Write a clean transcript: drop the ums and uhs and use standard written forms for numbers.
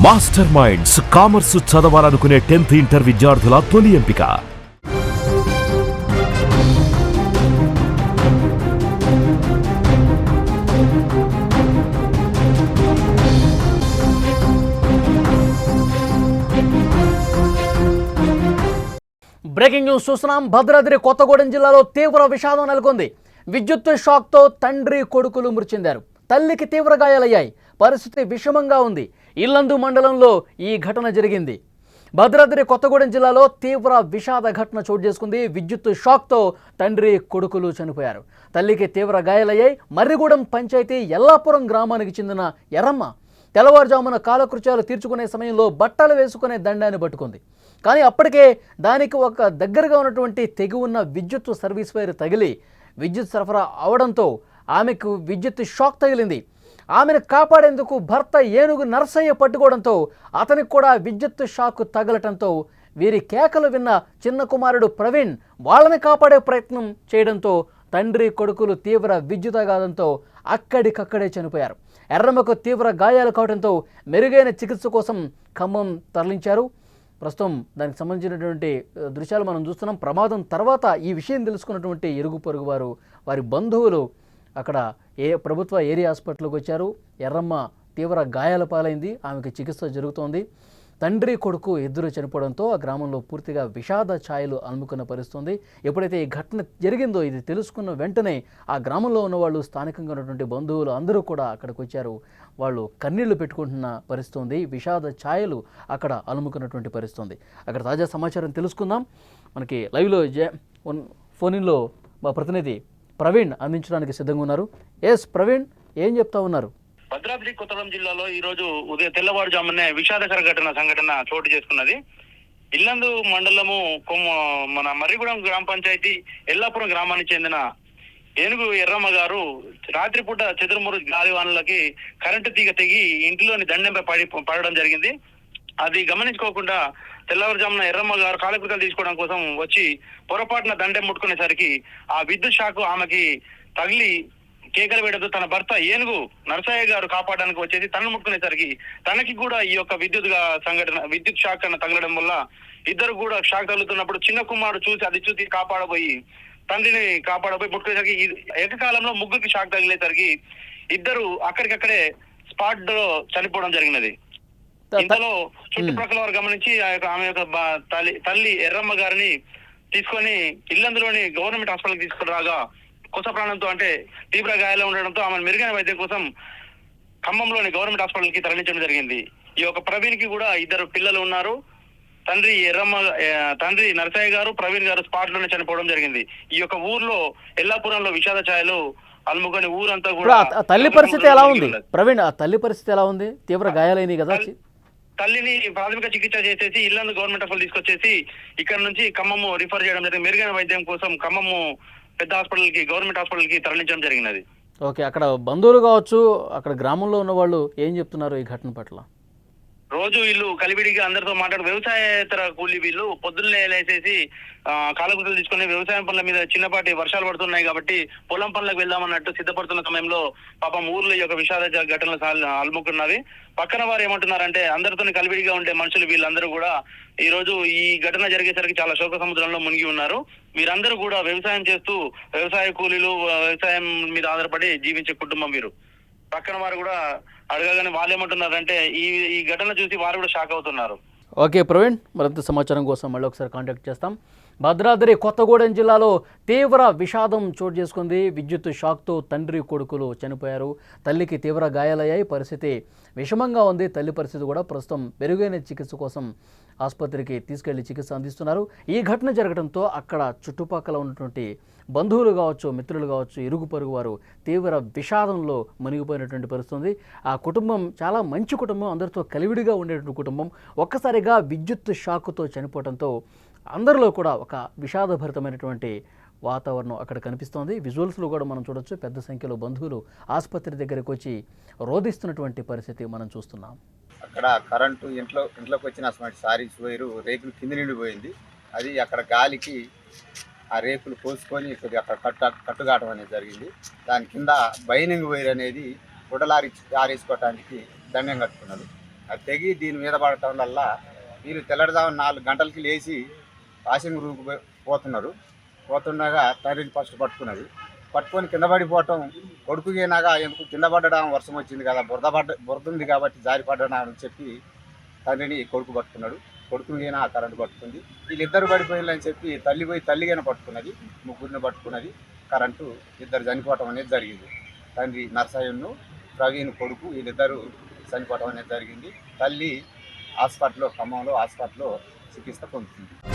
Master minds commerce చదవాలనుకునే 10th inter విద్యార్థుల తొలి ఎంపిక. బ్రేకింగ్ న్యూస్ చూస్తున్నాం. భద్రాద్రి కొత్తగూడెం జిల్లాలో తీవ్ర విషాదం నెలకొంది. విద్యుత్ షాక్తో తండ్రి కొడుకులు మృతి చెందారు. తల్లికి తీవ్ర గాయాలయ్యాయి. పరిస్థితి విషమంగా ఉంది. ఇల్లందు మండలంలో ఈ ఘటన జరిగింది. భద్రాద్రి కొత్తగూడెం జిల్లాలో తీవ్ర విషాద ఘటన చోటు చేసుకుంది. విద్యుత్ షాక్తో తండ్రి కొడుకులు చనిపోయారు. తల్లికి తీవ్ర గాయాలయ్యాయి. మర్రిగూడెం పంచాయతీ ఎల్లాపురం గ్రామానికి చెందిన ఎర్రమ్మ తెల్లవారుజామున కాలకృత్యాలు తీర్చుకునే సమయంలో బట్టలు వేసుకునే దండాన్ని పట్టుకుంది. కానీ అప్పటికే దానికి ఒక దగ్గరగా ఉన్నటువంటి తెగి ఉన్న విద్యుత్ సర్వీస్ వైర్ తగిలి విద్యుత్ సరఫరా అవడంతో ఆమెకు విద్యుత్ షాక్ తగిలింది. ఆమెను కాపాడేందుకు భర్త ఏనుగు నర్సయ్య పట్టుకోవడంతో అతనికి కూడా విద్యుత్ షాక్ తగలటంతో వీరి కేకలు విన్న చిన్న కుమారుడు ప్రవీణ్ వాళ్ళని కాపాడే ప్రయత్నం చేయడంతో తండ్రి కొడుకులు తీవ్ర విద్యుదాఘాతంతో అక్కడికక్కడే చనిపోయారు. ఎర్రమ్మకు తీవ్ర గాయాలు కావడంతో మెరుగైన చికిత్స కోసం ఖమ్మం తరలించారు. ప్రస్తుతం దానికి సంబంధించినటువంటి దృశ్యాలు మనం చూస్తున్నాం. ప్రమాదం తర్వాత ఈ విషయం తెలుసుకున్నటువంటి ఇరుగు పొరుగు వారి బంధువులు అక్కడ ప్రభుత్వ ఏరియా హాస్పిటల్కి వచ్చారు. ఎర్రమ్మ తీవ్ర గాయాల పాలైంది. ఆమెకు చికిత్స జరుగుతోంది. తండ్రి కొడుకు ఇద్దరు చనిపోవడంతో ఆ గ్రామంలో పూర్తిగా విషాద ఛాయలు అలుముకున్న పరిస్థితుంది. ఎప్పుడైతే ఈ ఘటన జరిగిందో ఇది తెలుసుకున్న వెంటనే ఆ గ్రామంలో ఉన్న వాళ్ళు, స్థానికంగా ఉన్నటువంటి బంధువులు అందరూ కూడా అక్కడికి వచ్చారు. వాళ్ళు కన్నీళ్లు పెట్టుకుంటున్న పరిస్థితుంది. విషాద ఛాయలు అక్కడ అలుముకున్నటువంటి పరిస్థితుంది. అక్కడ తాజా సమాచారం తెలుసుకుందాం. మనకి లైవ్లో ఫోన్లో మా ప్రతినిధి ప్రవీణ్ అందించడానికి సిద్ధంగా ఉన్నారు. ఎస్ ప్రవీణ్, ఏం చెప్తా ఉన్నారు? భద్రాద్రి కొత్తగూడెం జిల్లాలో ఈ రోజు ఉదయం తెల్లవారుజామునే విషాదకర సంఘటన చోటు చేసుకున్నది. ఇల్లందు మండలము మన మర్రిగూడెం గ్రామ పంచాయతీ ఎల్లాపురం గ్రామానికి చెందిన ఏనుగు ఎర్రమ్మ గారు రాత్రిపూట చెదురుమురు గాలివానలకి కరెంటు తీగ తెగి ఇంటిలోని దండెంపై పడడం జరిగింది. అది గమనించుకోకుండా తెల్లవారుజామున ఎర్రమ్మ గారు కాలకృతాలు తీసుకోవడం కోసం వచ్చి పొరపాటున దండెం ముట్టుకునేసరికి ఆ విద్యుత్ షాకు ఆమెకి తగిలి కేకలు వేయడంతో తన భర్త ఏనుగు నరసయ్య గారు కాపాడడానికి వచ్చేసి తనను ముట్టుకునేసరికి తనకి కూడా ఈ యొక్క విద్యుత్ షాక్ అన్న తగలడం వల్ల ఇద్దరు కూడా షాక్ తగులుతున్నప్పుడు చిన్న కుమారుడు చూసి కాపాడబోయి తండ్రిని కాపాడబోయి ముట్టుకునేసరికి ఏకకాలంలో ముగ్గురికి షాక్ తగిలేసరికి ఇద్దరు అక్కడికక్కడే స్పాట్ లో చనిపోవడం జరిగినది. ఇంతలో చుట్టుప్రక్కల వారు గమనించి ఆమె యొక్క తల్లి ఎర్రమ్మ గారిని తీసుకొని ఇల్లందులోని గవర్నమెంట్ హాస్పిటల్కి తీసుకుని రాగా కొస ప్రాణంతో అంటే తీవ్ర గాయాలు ఉండడంతో ఆమెను మెరుగైన వైద్యం కోసం ఖమ్మంలోని గవర్నమెంట్ హాస్పిటల్ కి తరలించడం జరిగింది. ఈ యొక్క ప్రవీణ్ కి కూడా ఇద్దరు పిల్లలు ఉన్నారు. తండ్రి నరసయ్య గారు, ప్రవీణ్ గారు స్పాట్ లోనే చనిపోవడం జరిగింది. ఈ యొక్క ఊర్లో ఎల్లాపురంలో విషాద ఛాయలు అలుముకొని ఊరంతా కూడా. తల్లి పరిస్థితి ఎలా ఉంది ప్రవీణ్? తల్లి పరిస్థితి ఎలా ఉంది? తీవ్ర గాయాలైనవి కదా. తల్లిని ప్రాథమిక చికిత్స చేసేసి ఇల్లందు గవర్నమెంట్ హాస్పిటల్ తీసుకొచ్చేసి ఇక్కడ నుంచి ఖమ్మము రిఫర్ చేయడం జరిగింది. మెరుగైన వైద్యం కోసం ఖమ్మము పెద్ద హాస్పిటల్ కి, గవర్నమెంట్ హాస్పిటల్ కి తరలించడం జరిగినది. ఓకే, అక్కడ బంధువులు కావచ్చు, అక్కడ గ్రామంలో ఉన్న వాళ్ళు ఏం చెప్తున్నారు ఈ ఘటన పట్ల? రోజు వీళ్ళు కలివిడిగా అందరితో మాట్లాడు వ్యవసాయేతర కూలీ వీళ్ళు పొద్దున్నే లేసేసి కాలకృతులు తీసుకుని వ్యవసాయం పనుల మీద చిన్నపాటి వర్షాలు పడుతున్నాయి కాబట్టి పొలం పనులకు వెళ్దామన్నట్టు సిద్ధపడుతున్న సమయంలో పాపం ఊర్లో ఈ యొక్క విషాద ఘటనలు అలుముకున్నవి. పక్కన వారు ఏమంటున్నారంటే అందరితో కలివిడిగా ఉండే మనుషులు వీళ్ళందరూ కూడా ఈ రోజు ఈ ఘటన జరిగేసరికి చాలా శోక సముద్రంలో మునిగి ఉన్నారు. వీరందరూ కూడా వ్యవసాయం చేస్తూ వ్యవసాయ కూలీలు, వ్యవసాయం మీద ఆధారపడి జీవించే కుటుంబం వీరు. పక్కన వారు కూడా అడగగానే వాళ్ళు ఏమంటున్నారంటే ఈ ఘటన చూసి వారు కూడా షాక్ అవుతున్నారు. ఓకే ప్రవీణ్, మరింత సమాచారం కోసం మళ్ళీ ఒకసారి కాంటాక్ట్ చేస్తాం. భద్రాద్రి కొత్తగూడెం జిల్లాలో తీవ్ర విషాదం చోటు చేసుకుంది. విద్యుత్ షాక్తో తండ్రి కొడుకులు చనిపోయారు. తల్లికి తీవ్ర గాయాలయ్యాయి. పరిస్థితి విషమంగా ఉంది. తల్లి పరిస్థితి కూడా ప్రస్తుతం మెరుగైన చికిత్స కోసం ఆసుపత్రికి తీసుకెళ్లి చికిత్స అందిస్తున్నారు. ఈ ఘటన జరగడంతో అక్కడ చుట్టుపక్కల ఉన్నటువంటి బంధువులు కావచ్చు, మిత్రులు కావచ్చు, ఇరుగు పొరుగు వారు తీవ్ర విషాదంలో మునిగిపోయినటువంటి పరిస్థితి. ఆ కుటుంబం చాలా మంచి కుటుంబం, అందరితో కలివిడిగా ఉండేటువంటి కుటుంబం ఒక్కసారిగా విద్యుత్ షాకుతో చనిపోవడంతో అందరిలో కూడా ఒక విషాదభరితమైనటువంటి వాతావరణం అక్కడ కనిపిస్తోంది. విజువల్స్లో కూడా మనం చూడొచ్చు. పెద్ద సంఖ్యలో బంధువులు ఆసుపత్రి దగ్గరికి వచ్చి రోధిస్తున్నటువంటి పరిస్థితి మనం చూస్తున్నాం. అక్కడ కరెంటు ఇంట్లోకి వచ్చిన సారీస్ వైరు రేకులు కింద నిండిపోయింది. అది అక్కడ గాలికి ఆ రేకులు కోసుకొని కొద్దిగా అక్కడ కట్టుగాటం అనేది జరిగింది. దాని కింద బైనింగ్ వైర్ అనేది గుడ్డలారి ఆరేసుకోవటానికి దండం కట్టుకున్నారు. అది తెగి దీని మీద పడటం వల్ల వీళ్ళు తెల్లడిదామని 4 గంటలకి లేచి వాషింగ్ రూమ్కి పోతుండగా తండ్రిని ఫస్ట్ పట్టుకొని కింద పడిపోవటం, కొడుకుగినాగా ఎందుకు కింద పడ్డడం, వర్షం వచ్చింది కదా, బురద ఉంది కాబట్టి జారి పడ్డా అని చెప్పి తండ్రిని కొడుకు పట్టుకున్నాడు. కొడుకుగిన ఆ కరెంటు పట్టుకుంది. వీళ్ళిద్దరు పడిపోయిందని చెప్పి తల్లి పోయి తల్లిగానే పట్టుకున్నది, ముగ్గురిని పట్టుకున్నది. కరెంటు ఇద్దరు చనిపోవటం అనేది జరిగింది. తండ్రి నర్సయ్యను ప్రవీణ్ కొడుకు వీళ్ళిద్దరూ చనిపోవటం అనేది జరిగింది. తల్లి హాస్పిటల్లో ఖమ్మంలో హాస్పిటల్లో చికిత్స పొందుతుంది.